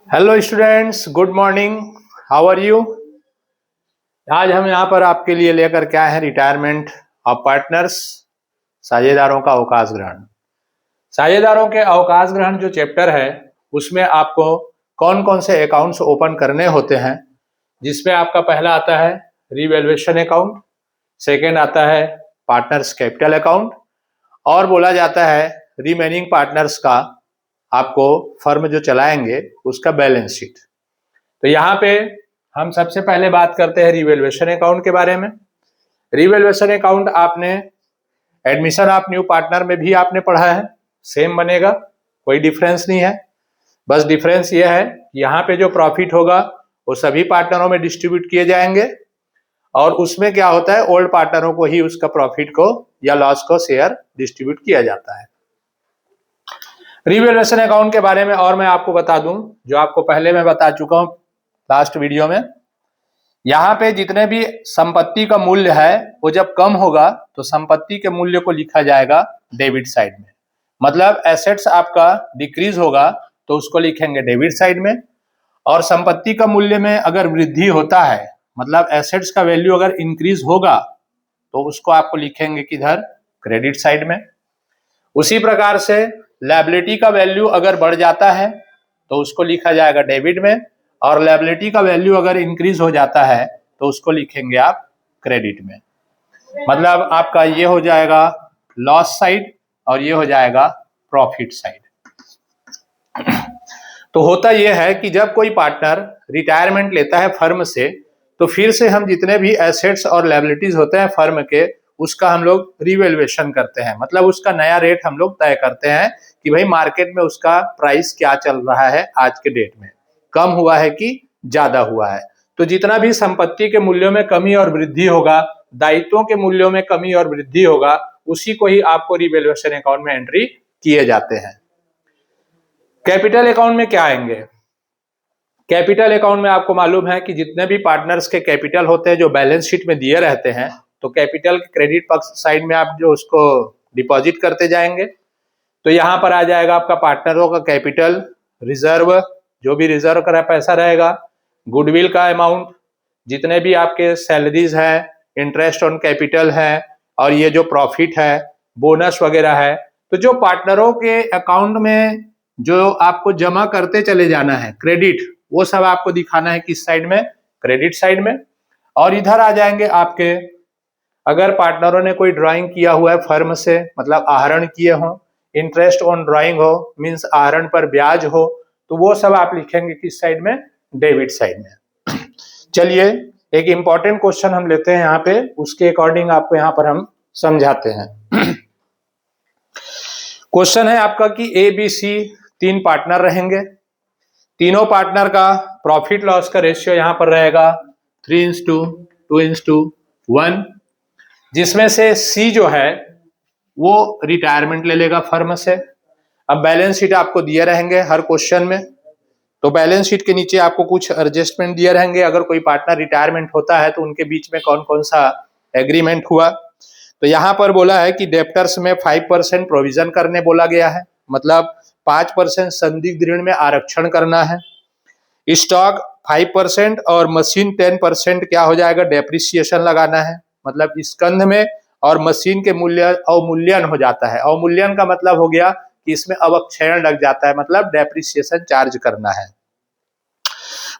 Hello students, good morning. How are you? आज हम यहाँ पर आपके लिए लेकर के आए हैं रिटायरमेंट ऑफ पार्टनर्स, साझेदारों का अवकाश ग्रहण। साझेदारों के अवकाश ग्रहण जो चैप्टर है उसमें आपको कौन कौन से अकाउंट्स ओपन करने होते हैं, जिसमें आपका पहला आता है रीवैल्यूएशन अकाउंट, सेकेंड आता है पार्टनर्स कैपिटल अकाउंट, और बोला जाता है रिमेनिंग पार्टनर्स का आपको फर्म जो चलाएंगे उसका बैलेंस शीट। तो यहाँ पे हम सबसे पहले बात करते हैं रिवैल्यूएशन अकाउंट के बारे में। रिवैल्यूएशन अकाउंट आपने एडमिशन ऑफ न्यू पार्टनर में भी आपने पढ़ा है, सेम बनेगा, कोई डिफरेंस नहीं है। बस डिफरेंस ये है यहाँ पे जो प्रॉफिट होगा वो सभी पार्टनरों में डिस्ट्रीब्यूट किए जाएंगे, और उसमें क्या होता है ओल्ड पार्टनरों को ही उसका प्रॉफिट को या लॉस को शेयर डिस्ट्रीब्यूट किया जाता है। रिवैल्यूएशन अकाउंट के बारे में और मैं आपको बता दूं, जो आपको पहले मैं बता चुका हूं लास्ट वीडियो में। यहाँ पे जितने भी संपत्ति का मूल्य है वो जब कम होगा तो संपत्ति के मूल्य को लिखा जाएगा डेबिट साइड में। मतलब एसेट्स आपका डिक्रीज होगा तो उसको लिखेंगे डेबिट साइड में, और संपत्ति का मूल्य में अगर वृद्धि होता है, मतलब एसेट्स का वैल्यू अगर इंक्रीज होगा तो उसको आपको लिखेंगे किधर, क्रेडिट साइड में। उसी प्रकार से लायबिलिटी का वैल्यू अगर बढ़ जाता है तो उसको लिखा जाएगा डेबिट में, और लायबिलिटी का वैल्यू अगर इंक्रीज हो जाता है तो उसको लिखेंगे आप क्रेडिट में। मतलब आपका ये हो जाएगा लॉस साइड और ये हो जाएगा प्रॉफिट साइड। तो होता यह है कि जब कोई पार्टनर रिटायरमेंट लेता है फर्म से, तो फिर से हम जितने भी एसेट्स और लायबिलिटीज होते हैं फर्म के, उसका हम लोग रिवैल्यूएशन करते हैं। मतलब उसका नया रेट हम लोग तय करते हैं कि भाई मार्केट में उसका प्राइस क्या चल रहा है आज के डेट में, कम हुआ है कि ज्यादा हुआ है। तो जितना भी संपत्ति के मूल्यों में कमी और वृद्धि होगा, दायित्वों के मूल्यों में कमी और वृद्धि होगा, उसी को ही आपको रिवैल्यूएशन अकाउंट में एंट्री किए जाते हैं। कैपिटल अकाउंट में क्या आएंगे? कैपिटल अकाउंट में आपको मालूम है कि जितने भी पार्टनर्स के कैपिटल होते हैं जो बैलेंस शीट में दिए रहते हैं, तो कैपिटल के क्रेडिट पक्ष साइड में आप जो उसको डिपॉजिट करते जाएंगे। तो यहाँ पर आ जाएगा आपका पार्टनरों का कैपिटल, रिजर्व, जो भी रिजर्व का पैसा रहेगा, गुडविल का अमाउंट, जितने भी आपके सैलरीज है, इंटरेस्ट ऑन कैपिटल है, और ये जो प्रॉफिट है, बोनस वगैरह है। तो जो पार्टनरों के अकाउंट में जो आपको जमा करते चले जाना है क्रेडिट, वो सब आपको दिखाना है किस साइड में, क्रेडिट साइड में। और इधर आ जाएंगे आपके, अगर पार्टनरों ने कोई ड्राइंग किया हुआ है फर्म से, मतलब आहरण किए हो, इंटरेस्ट ऑन ड्राइंग हो, मींस आहरण पर ब्याज हो, तो वो सब आप लिखेंगे किस साइड में, डेबिट साइड में। चलिए एक इंपॉर्टेंट क्वेश्चन हम लेते हैं यहाँ पे, उसके अकॉर्डिंग आपको यहाँ पर हम समझाते हैं। क्वेश्चन है आपका कि ए बी सी तीन पार्टनर रहेंगे, तीनों पार्टनर का प्रॉफिट लॉस का रेशियो यहाँ पर रहेगा 3:2:1, जिसमें से सी जो है वो रिटायरमेंट ले लेगा फर्म से। अब बैलेंस शीट आपको दिए रहेंगे हर क्वेश्चन में, तो बैलेंस शीट के नीचे आपको कुछ एडजस्टमेंट दिए रहेंगे। अगर कोई पार्टनर रिटायरमेंट होता है तो उनके बीच में कौन कौन सा एग्रीमेंट हुआ। तो यहाँ पर बोला है कि डेप्टर्स में 5% प्रोविजन करने बोला गया है, मतलब 5% संदिग्ध ऋण में आरक्षण करना है। स्टॉक 5% और मशीन 10% क्या हो जाएगा, डेप्रिसिएशन लगाना है। मतलब स्कंध में और मशीन के मूल्य अवमूल्यन हो जाता है। अवमूल्यन का मतलब हो गया कि इसमें अवक्षयण लग जाता है, मतलब डेप्रिसिएशन चार्ज करना है।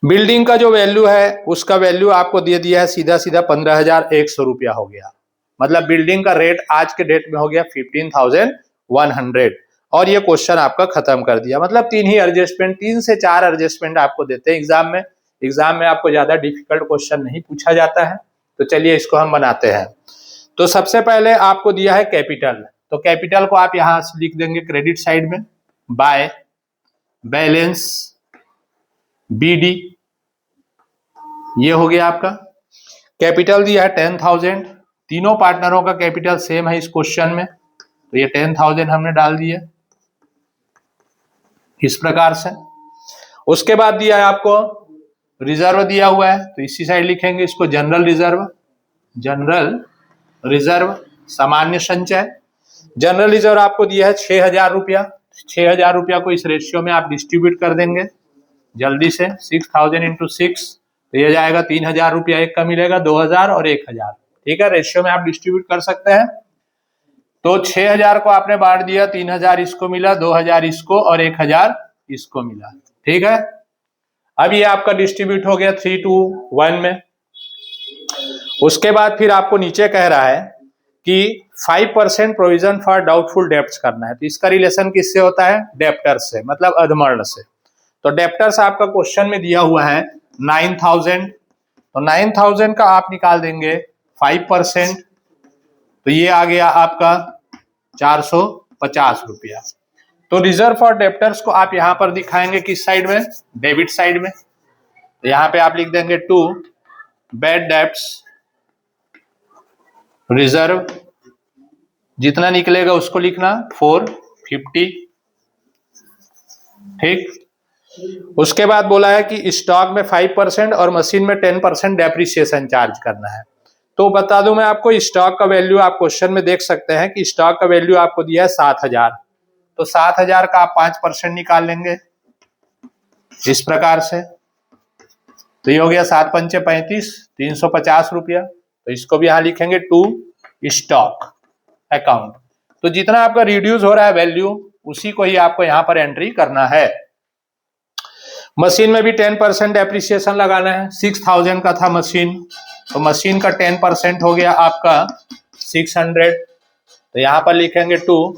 बिल्डिंग का जो वैल्यू है उसका वैल्यू आपको दे दिया है सीधा सीधा 15,100 रुपया हो गया। मतलब बिल्डिंग का रेट आज के डेट में हो गया 15,100, और ये क्वेश्चन आपका खत्म कर दिया। मतलब तीन ही एडजस्टमेंट, 3 से 4 एडजस्टमेंट आपको देते हैं एग्जाम में। एग्जाम में आपको ज्यादा डिफिकल्ट क्वेश्चन नहीं पूछा जाता है। तो चलिए इसको हम बनाते हैं। तो सबसे पहले आपको दिया है कैपिटल, तो कैपिटल को आप यहां से लिख देंगे क्रेडिट साइड में, बाय बैलेंस बीडी, ये हो गया आपका। कैपिटल दिया है 10,000, तीनों पार्टनरों का कैपिटल सेम है इस क्वेश्चन में, तो ये 10,000 हमने डाल दिया इस प्रकार से। उसके बाद दिया है आपको रिजर्व दिया हुआ है, तो इसी साइड लिखेंगे इसको जनरल रिजर्व। जनरल रिजर्व सामान्य संचय, जनरल रिजर्व आपको दिया है 6,000 रुपया। 6,000 रुपया को इस रेशियो में आप डिस्ट्रीब्यूट कर देंगे। जल्दी से 6000 इंटू 6 तो ये जाएगा 3000 रुपया एक का मिलेगा, 2000 और 1000। ठीक है, रेशियो में आप डिस्ट्रीब्यूट कर सकते हैं। तो 6000 को आपने बांट दिया, 3000 इसको मिला, 2000 इसको और 1000 इसको मिला। ठीक है, अब ये आपका डिस्ट्रीब्यूट हो गया 3 to 1 में। उसके बाद फिर आपको नीचे कह रहा है कि 5% प्रोविजन फॉर डाउटफुल डेब्ट्स करना है। तो इसका रिलेशन किससे होता है? डेप्टर्स से, मतलब अधमर्ण से। तो डेप्टर्स आपका क्वेश्चन में दिया हुआ है 9000, तो 9000 का आप निकाल देंगे 5%, तो ये आ गया आपका 450 रुपया। तो रिजर्व फॉर डेप्टर्स को आप यहां पर दिखाएंगे किस साइड में? डेबिट साइड में। तो यहां पे आप लिख देंगे टू बैड डेब्ट्स रिजर्व, जितना निकलेगा उसको लिखना 450। ठीक, उसके बाद बोला है कि स्टॉक में 5% और मशीन में 10% डेप्रिसिएशन चार्ज करना है। तो बता दूं मैं आपको, स्टॉक का वैल्यू आप क्वेश्चन में देख सकते हैं कि स्टॉक का वैल्यू आपको दिया है 7000, तो 7000 का आप 5% निकाल लेंगे इस प्रकार से। तो ये हो गया 7 पंचे 35, 350 रुपया। तो इसको भी यहां लिखेंगे टू स्टॉक अकाउंट। तो जितना आपका रिड्यूस हो रहा है वैल्यू, उसी को ही आपको यहां पर एंट्री करना है। मशीन में भी 10% डेप्रिसिएशन लगाना है। 6000 का था मशीन, तो मशीन का 10% हो गया आपका 600। तो यहां पर लिखेंगे टू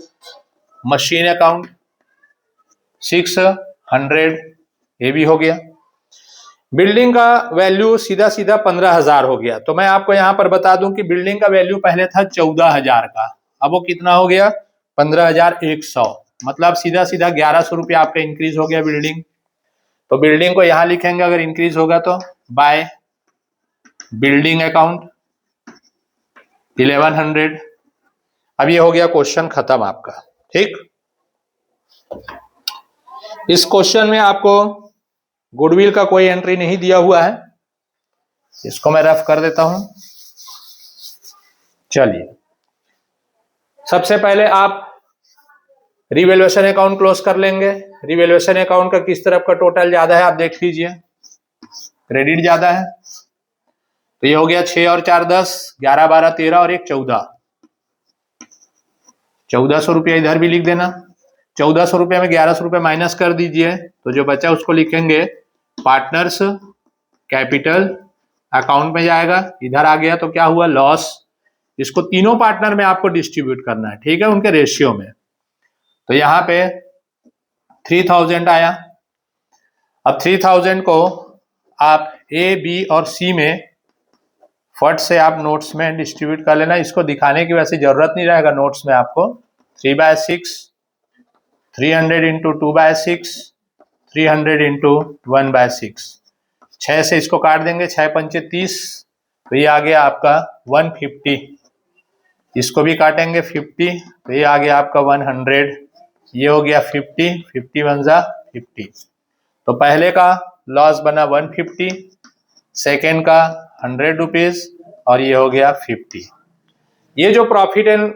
मशीन अकाउंट 600, ये भी हो गया। बिल्डिंग का वैल्यू सीधा सीधा 15000 हो गया। तो मैं आपको यहां पर बता दूं कि बिल्डिंग का वैल्यू पहले था 14000 का, अब वो कितना हो गया? 15100, मतलब सीधा सीधा 1100 रुपया आपका इंक्रीज हो गया बिल्डिंग। तो बिल्डिंग को यहां लिखेंगे अगर इंक्रीज होगा तो बाय बिल्डिंग अकाउंट 1100। अब ये हो गया क्वेश्चन खत्म आपका। ठीक, इस क्वेश्चन में आपको गुडविल का कोई एंट्री नहीं दिया हुआ है, इसको मैं रफ कर देता हूं। चलिए, सबसे पहले आप रिवैल्यूएशन अकाउंट क्लोज कर लेंगे। रिवैल्यूएशन अकाउंट का किस तरफ का टोटल ज्यादा है आप देख लीजिए, क्रेडिट ज्यादा है। तो ये हो गया 6 और 4 10, 11 12 13 और 1 14, 1400 रुपया इधर भी लिख देना। 1400 रुपये में 1100 रुपये माइनस कर दीजिए, तो जो बचा उसको लिखेंगे पार्टनर्स कैपिटल अकाउंट में जाएगा। इधर आ गया तो क्या हुआ? लॉस। इसको तीनों पार्टनर में आपको डिस्ट्रीब्यूट करना है, ठीक है, उनके रेशियो में। तो यहां पे 3000 आया। अब 3000 को आप ए बी और सी में फट से आप नोट्स में डिस्ट्रीब्यूट कर लेना। इसको दिखाने की वैसे जरूरत नहीं रहेगा नोट्स में आपको। 3/6, 300 इंटू 2/6, 300 इंटू 1/6, 6 से इसको काट देंगे, 6 पंचे 30, तो ये आ गया आपका 150। इसको भी काटेंगे 50, तो ये आ गया आपका 100। ये हो गया 50, 50 1 जा 50। तो पहले का लॉस बना 150, सेकेंड का 100 रुपीज, और ये हो गया 50। ये जो प्रॉफिट एंड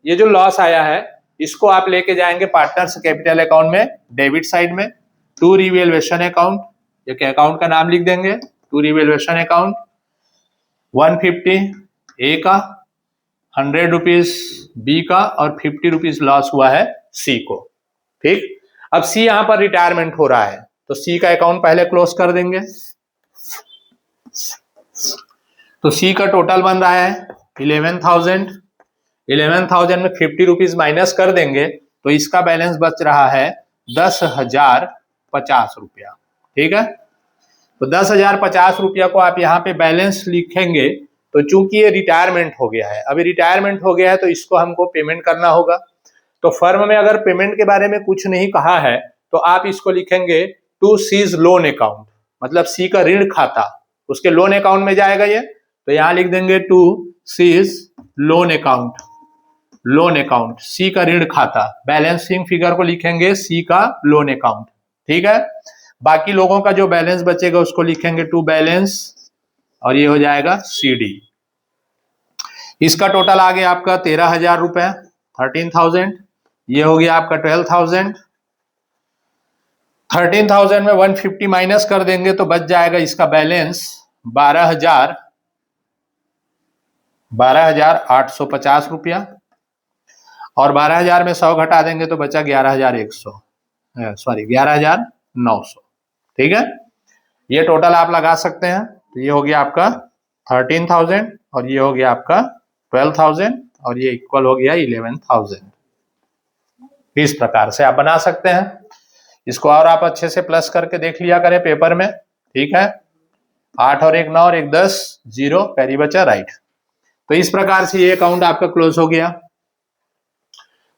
ये जो लॉस आया है, इसको आप लेके जाएंगे पार्टनर्स कैपिटल अकाउंट में डेबिट साइड में, टू रिवैल्यूएशन अकाउंट। ये अकाउंट का नाम लिख देंगे टू रिवैल्यूएशन अकाउंट। 150 ए का, 100 रुपीज बी का, और 50 रुपीज लॉस हुआ है सी को। ठीक, अब सी यहां पर रिटायरमेंट हो रहा है, तो सी का अकाउंट पहले क्लोज कर देंगे। तो सी का टोटल बन रहा है 11,000। 11,000 में 50 रुपीज माइनस कर देंगे, तो इसका बैलेंस बच रहा है 10,050 रुपया। ठीक है, तो 10,050 रुपया को आप यहाँ पे बैलेंस लिखेंगे। तो चूंकि ये रिटायरमेंट हो गया है, अभी रिटायरमेंट हो गया है, तो इसको हमको पेमेंट करना होगा। तो फर्म में अगर पेमेंट के बारे में कुछ नहीं कहा है, तो आप इसको लिखेंगे टू सीज लोन अकाउंट, मतलब सी का ऋण खाता उसके लोन अकाउंट में जाएगा ये। तो यहां लिख देंगे to C's loan account, loan account C का ऋण खाता। बैलेंसिंग फिगर को लिखेंगे सी का लोन अकाउंट। ठीक है, बाकी लोगों का जो बैलेंस बचेगा उसको लिखेंगे टू बैलेंस, और ये हो जाएगा CD। इसका टोटल आ गया आपका 13,000 रुपए, 13,000। ये हो गया आपका 12,000, 13,000 में 150 माइनस कर देंगे तो बच जाएगा इसका बैलेंस 12,850 रुपया, और 12,000 में 100 घटा देंगे तो बचा 11,100, सॉरी 11,900। ठीक है, ये टोटल आप लगा सकते हैं। तो ये हो गया आपका 13,000 और ये हो गया आपका 12,000 और ये इक्वल हो गया 11,000। इस प्रकार से आप बना सकते हैं इसको, और आप अच्छे से प्लस करके देख लिया करें पेपर में। ठीक है, 8 और 1 9 और 1 10, 0 कैरी बचा राइट। तो इस प्रकार से ये अकाउंट आपका क्लोज हो गया।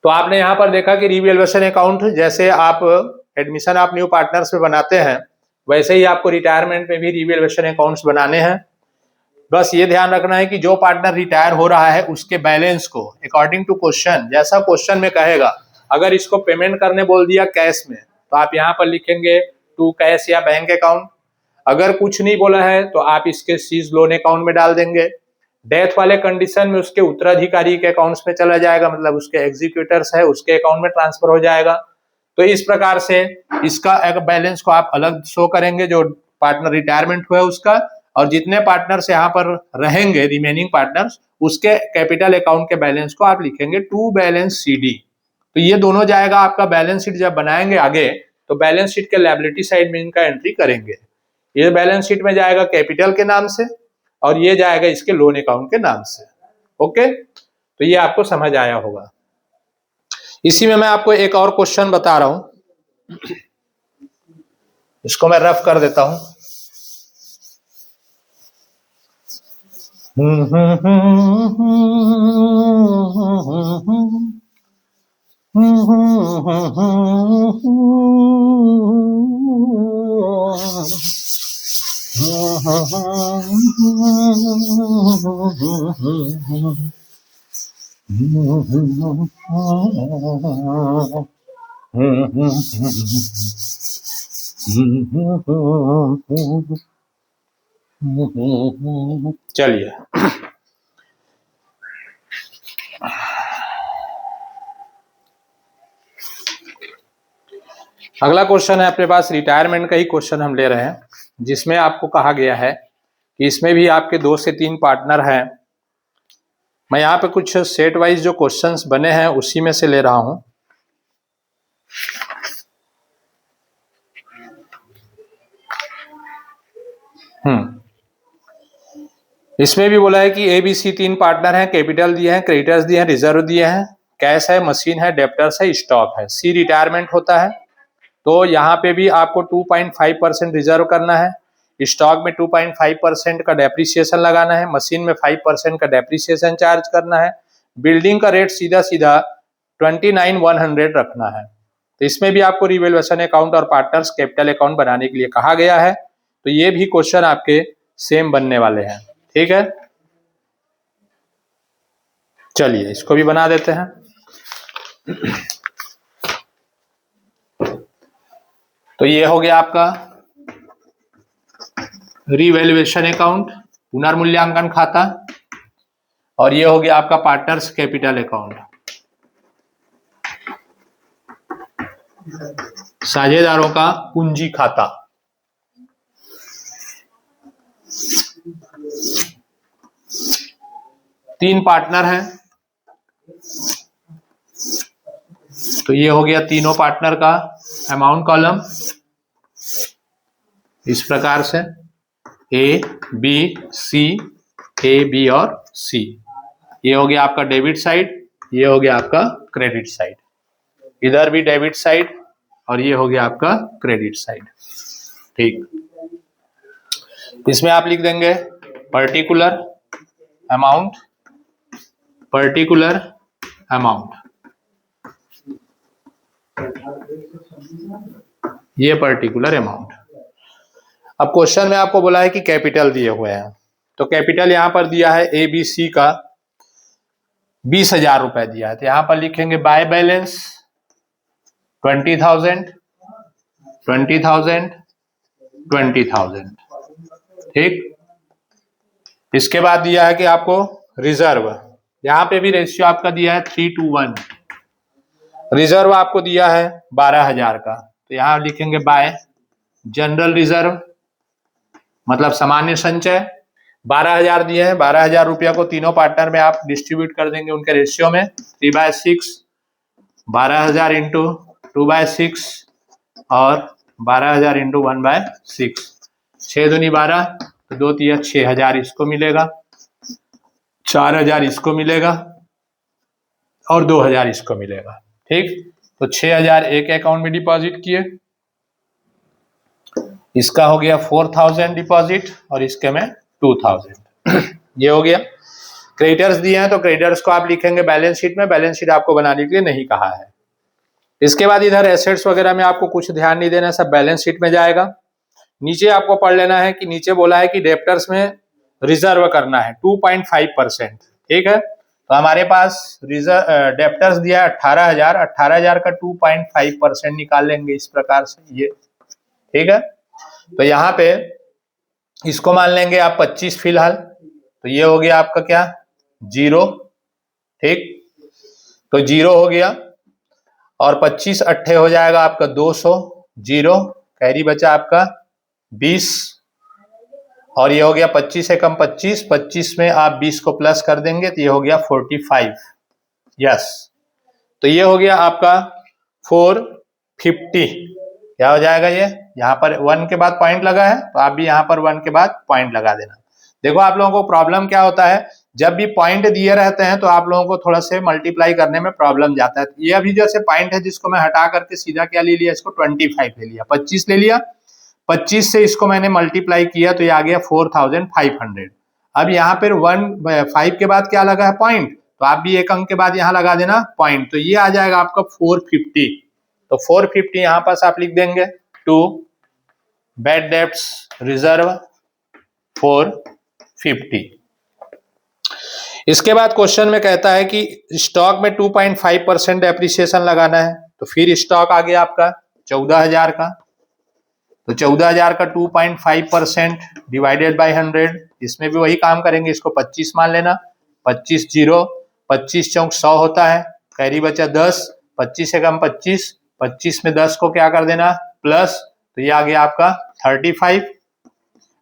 तो आपने यहाँ पर देखा कि रिवैल्यूएशन अकाउंट जैसे आप एडमिशन आप न्यू पार्टनर्स में बनाते हैं, वैसे ही आपको रिटायरमेंट में भी रिवैल्यूएशन अकाउंट्स बनाने हैं। बस ये ध्यान रखना है कि जो पार्टनर रिटायर हो रहा है उसके बैलेंस को अकॉर्डिंग टू क्वेश्चन, जैसा क्वेश्चन में कहेगा, अगर इसको पेमेंट करने बोल दिया कैश में तो आप यहाँ पर लिखेंगे टू कैश या बैंक अकाउंट। अगर कुछ नहीं बोला है तो आप इसके सीज लोन अकाउंट में डाल देंगे। डेथ वाले कंडीशन में उसके उत्तराधिकारी के अकाउंट्स में चला जाएगा, मतलब उसके एग्जीक्यूटर्स है उसके अकाउंट में ट्रांसफर हो जाएगा। तो इस प्रकार से इसका बैलेंस को आप अलग शो करेंगे जो पार्टनर रिटायरमेंट हुआ है उसका, और जितने पार्टनर्स यहाँ पर रहेंगे रिमेनिंग पार्टनर्स उसके कैपिटल अकाउंट के बैलेंस को आप लिखेंगे टू बैलेंस CD। तो ये दोनों जाएगा आपका बैलेंस शीट जब बनाएंगे आगे, तो बैलेंस शीट के लायबिलिटी साइड में इनका एंट्री करेंगे। ये बैलेंस शीट में जाएगा कैपिटल के नाम से और ये जाएगा इसके लोन अकाउंट के नाम से। ओके, तो ये आपको समझ आया होगा। इसी में मैं आपको एक और क्वेश्चन बता रहा हूं, इसको मैं रफ कर देता हूं। चलिए, अगला क्वेश्चन है अपने पास रिटायरमेंट का ही क्वेश्चन हम ले रहे हैं, जिसमें आपको कहा गया है कि इसमें भी आपके 2 से 3 पार्टनर हैं। मैं यहाँ पे कुछ सेट वाइज जो क्वेश्चंस बने हैं उसी में से ले रहा हूं। इसमें भी बोला है कि ABC 3 पार्टनर हैं, कैपिटल दिए हैं, क्रेडिटर्स दिए हैं, रिजर्व दिए हैं, कैश है, मशीन है, डेप्टर्स है, स्टॉक है, C रिटायरमेंट होता है। तो यहाँ पे भी आपको 2.5% रिजर्व करना है, स्टॉक में 2.5% का डेप्रिसिएशन लगाना है, मशीन में 5% का डेप्रिसिएशन चार्ज करना है, बिल्डिंग का रेट सीधा सीधा 29,100 रखना है। तो इसमें भी आपको रिवैल्यूएशन अकाउंट और पार्टनर्स कैपिटल अकाउंट बनाने के लिए कहा गया है। तो ये भी क्वेश्चन आपके सेम बनने वाले हैं। ठीक है, चलिए इसको भी बना देते हैं। तो ये हो गया आपका रिवैल्यूएशन अकाउंट, पुनर्मूल्यांकन खाता, और ये हो गया आपका पार्टनर्स कैपिटल अकाउंट, साझेदारों का पूंजी खाता। तीन पार्टनर हैं, तो ये हो गया तीनों पार्टनर का अमाउंट कॉलम इस प्रकार से A, B, C, A, B और C। ये हो गया आपका डेबिट साइड, ये हो गया आपका क्रेडिट साइड, इधर भी डेबिट साइड और ये हो गया आपका क्रेडिट साइड। ठीक, इसमें आप लिख देंगे पर्टिकुलर अमाउंट, पर्टिकुलर अमाउंट, ये पर्टिकुलर अमाउंट। अब क्वेश्चन में आपको बोला है कि कैपिटल दिए हुए हैं, तो कैपिटल यहां पर दिया है ABC का 20,000 रुपए दिया है, तो यहां पर लिखेंगे बाय बैलेंस 20,000, 20,000, 20,000। ठीक, इसके बाद दिया है कि आपको रिजर्व, यहां पे भी रेशियो आपका दिया है 3:1। रिजर्व आपको दिया है 12,000 का, तो यहाँ लिखेंगे बाय जनरल रिजर्व, मतलब सामान्य संचय। 12,000 दिए हैं, 12,000 रुपया को तीनों पार्टनर में आप डिस्ट्रीब्यूट कर देंगे उनके रेशियो में 3/6, 12,000 इंटू 2/6 और 12,000 इंटू 1/6, 6 दूनी 12, तो 2 तिया 6,000 इसको मिलेगा, 4,000 इसको मिलेगा और 2,000 इसको मिलेगा। ठीक, तो 6,000 एक अकाउंट में डिपॉजिट किए, इसका हो गया 4,000 डिपॉजिट और इसके में 2,000 ये हो गया। क्रेडिटर्स दिए हैं तो क्रेडिटर्स को आप लिखेंगे बैलेंस शीट में, बैलेंस शीट आपको बनाने के लिए नहीं कहा है। इसके बाद इधर एसेट्स वगैरह में आपको कुछ ध्यान नहीं देना, सब बैलेंस शीट में जाएगा। नीचे आपको पढ़ लेना है कि नीचे बोला है कि डेप्टर्स में रिजर्व करना है 2.5%। ठीक है, तो हमारे पास रिजर्व डेप्टर्स दिया है 18,000, 18,000 का 2.5% निकाल लेंगे इस प्रकार से ये। ठीक है, तो यहाँ पे इसको मान लेंगे आप 25 फिलहाल, तो ये हो गया आपका क्या 0। ठीक, तो 0 हो गया और 25 अट्ठे हो जाएगा आपका 200, 0 कैरी बचा आपका 20 और ये हो गया 25 से कम 25, 25 में आप 20 को प्लस कर देंगे तो ये हो गया 45। यस, तो ये हो गया आपका 450। क्या हो जाएगा ये, यहाँ पर 1 के बाद पॉइंट लगा है तो आप भी यहाँ पर 1 के बाद पॉइंट लगा देना। देखो आप लोगों को प्रॉब्लम क्या होता है, जब भी पॉइंट दिए रहते हैं तो आप लोगों को थोड़ा से मल्टीप्लाई करने में प्रॉब्लम जाता है। ये अभी जैसे पॉइंट है जिसको मैं हटा करके सीधा क्या ले लिया, इसको 25 ले लिया, 25 ले लिया, 25 से इसको मैंने मल्टीप्लाई किया तो ये आ गया 4,500। अब यहाँ पर 5 के बाद क्या लगा है पॉइंट, तो आप भी एक अंक के बाद यहाँ लगा देना पॉइंट, तो ये आ जाएगा आपका 450। तो 450 यहाँ पास आप लिख देंगे टू बैड डेब्ट्स रिजर्व 450। इसके बाद क्वेश्चन में कहता है कि स्टॉक में 2.5% डेप्रिसिएशन लगाना है, तो फिर स्टॉक आ गया आपका 14,000 का, तो 14,000 का 2.5% डिवाइडेड बाय 100, इसमें भी वही काम करेंगे, इसको 25 मान लेना, 25 0, 25 चौक 100 होता है, कैरी बचा 10, 25 से कम 25, 25 में 10 को क्या कर देना प्लस, तो ये आ गया आपका 35।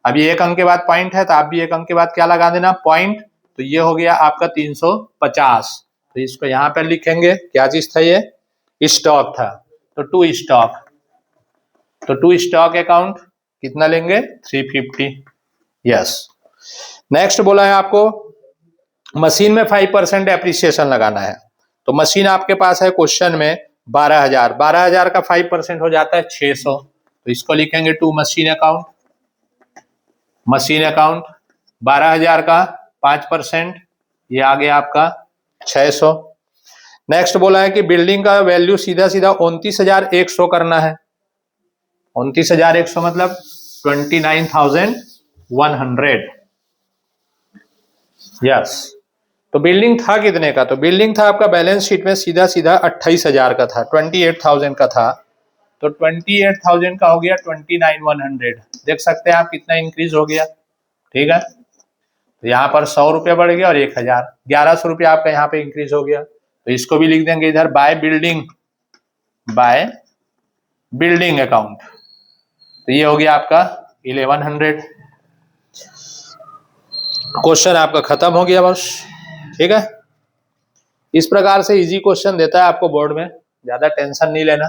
अब ये एक अंक के बाद पॉइंट है तो आप भी एक अंक के बाद क्या लगा देना पॉइंट, तो ये हो गया आपका 350। तो इसको यहाँ पर लिखेंगे, क्या चीज था ये, स्टॉक था, तो टू स्टॉक, तो टू स्टॉक अकाउंट कितना लेंगे 350। यस, नेक्स्ट बोला है आपको मशीन में 5% एप्रिसिएशन लगाना है, तो मशीन आपके पास है क्वेश्चन में 12,000, 12,000 का 5% हो जाता है 600, तो इसको लिखेंगे to machine account, machine account 12,000 का 5%, ये आ गया आपका 600। नेक्स्ट बोला है कि बिल्डिंग का वैल्यू सीधा सीधा 29,100 करना है, 29,100 मतलब 29,100। यस, तो बिल्डिंग था कितने का, तो बिल्डिंग था आपका बैलेंस शीट में सीधा सीधा 28,000 का था, 28,000 का था, तो 28,000 का हो गया 29,100। देख सकते हैं आप कितना इंक्रीज हो गया। ठीक है, तो यहाँ पर 100 रुपया बढ़ गया और 1,000, 1,100 रुपया आपका यहाँ पे इंक्रीज हो गया, तो इसको भी लिख देंगे इधर बाय बिल्डिंग अकाउंट, तो ये हो गया आपका 1,100। क्वेश्चन आपका खत्म हो गया बस। ठीक है, इस प्रकार से इजी क्वेश्चन देता है आपको बोर्ड में, ज्यादा टेंशन नहीं लेना।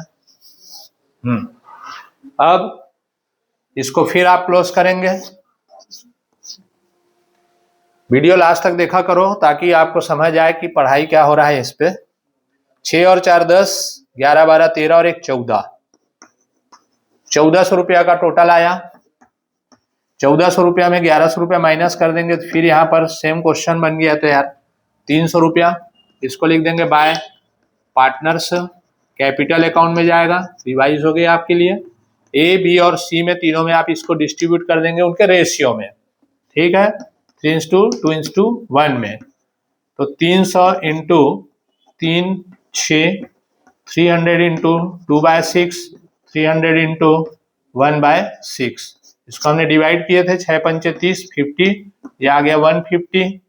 अब इसको फिर आप क्लोज करेंगे, वीडियो लास्ट तक देखा करो ताकि आपको समझ आए कि पढ़ाई क्या हो रहा है इस पे। 6 और 4 10, 11 12 13 और 1 14, 1,400 रुपया का टोटल आया। 1,400 रुपया में 1,100 रुपया माइनस कर देंगे तो फिर यहाँ पर सेम क्वेश्चन बन गया, तो यार 300 रुपया, इसको लिख देंगे बाय पार्टनर्स कैपिटल अकाउंट में जाएगा, रिवाइज हो गया आपके लिए। ए बी और सी में तीनों में आप इसको डिस्ट्रीब्यूट कर देंगे उनके रेशियो में। ठीक है, 3:2:1 में, तो 300 इंटू 3 6, 300 इंटू 2/6, 300 इंटू 1/6, इसको हमने डिवाइड किए थे 6 पंचे 30, 50, ये आ गया 150,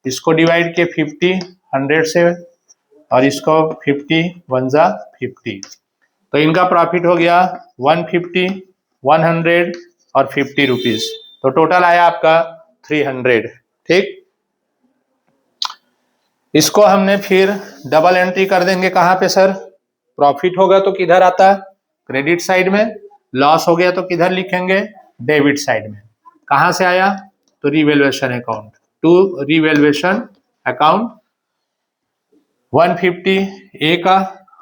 इसको डिवाइड किए 50 100 से और इसको 50 1 जा 50, तो इनका प्रॉफिट हो गया 150, 100 और 50 रुपीज। तो टोटल आया आपका 300। ठीक, इसको हमने फिर डबल एंट्री कर देंगे। कहाँ पे सर? प्रॉफिट होगा तो किधर आता? क्रेडिट साइड में। लॉस हो गया तो किधर लिखेंगे? डेबिट साइड में। कहाँ से आया? तो revaluation account, to revaluation account. 150 A का,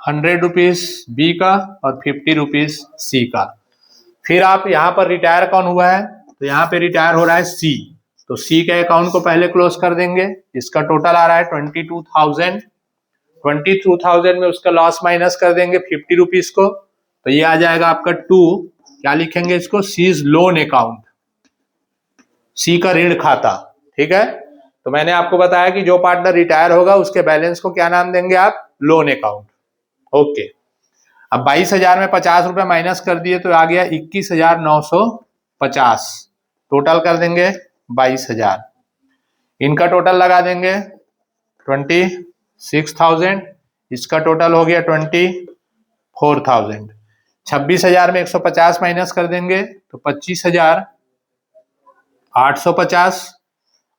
100 रुपीज बी का और 50 रुपीज सी का। फिर आप यहाँ पर रिटायर कौन हुआ है? तो यहाँ पे रिटायर हो रहा है सी। तो सी के अकाउंट को पहले क्लोज कर देंगे। इसका टोटल आ रहा है 22,000। 22,000 में उसका लॉस माइनस कर देंगे 50 रुपीज को, तो ये आ जाएगा आपका 2। क्या लिखेंगे इसको? सीज लोन अकाउंट, सी का ऋण खाता। ठीक है, तो मैंने आपको बताया कि जो पार्टनर रिटायर होगा उसके बैलेंस को क्या नाम देंगे आप? Loan account. ओके, अब 22,000 में 50 रुपए माइनस कर दिए तो आ गया 21,950। टोटल कर देंगे 22,000। इनका टोटल लगा देंगे 26,000। इसका टोटल हो गया 24,000। 26,000 में 150 माइनस कर देंगे तो 25,850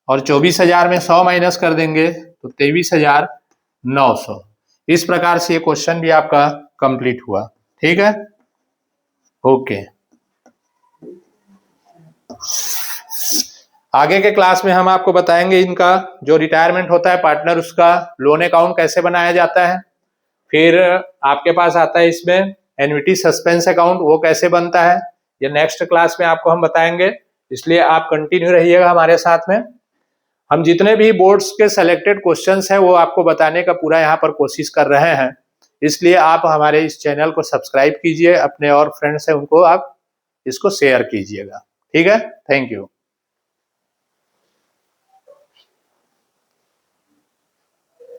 और 24,000 में 100 माइनस कर देंगे तो 23,900। इस प्रकार से ये क्वेश्चन भी आपका कंप्लीट हुआ। ठीक है, ओके। आगे के क्लास में हम आपको बताएंगे इनका जो रिटायरमेंट होता है पार्टनर, उसका लोन अकाउंट कैसे बनाया जाता है। फिर आपके पास आता है इसमें एन्युटी सस्पेंस अकाउंट, वो कैसे बनता है, ये नेक्स्ट क्लास में आपको हम बताएंगे। इसलिए आप कंटिन्यू रहिएगा हमारे साथ में। हम जितने भी बोर्ड्स के सिलेक्टेड क्वेश्चंस हैं वो आपको बताने का पूरा यहाँ पर कोशिश कर रहे हैं। इसलिए आप हमारे इस चैनल को सब्सक्राइब कीजिए, अपने और फ्रेंड्स हैं उनको आप इसको शेयर कीजिएगा। ठीक है, थैंक यू।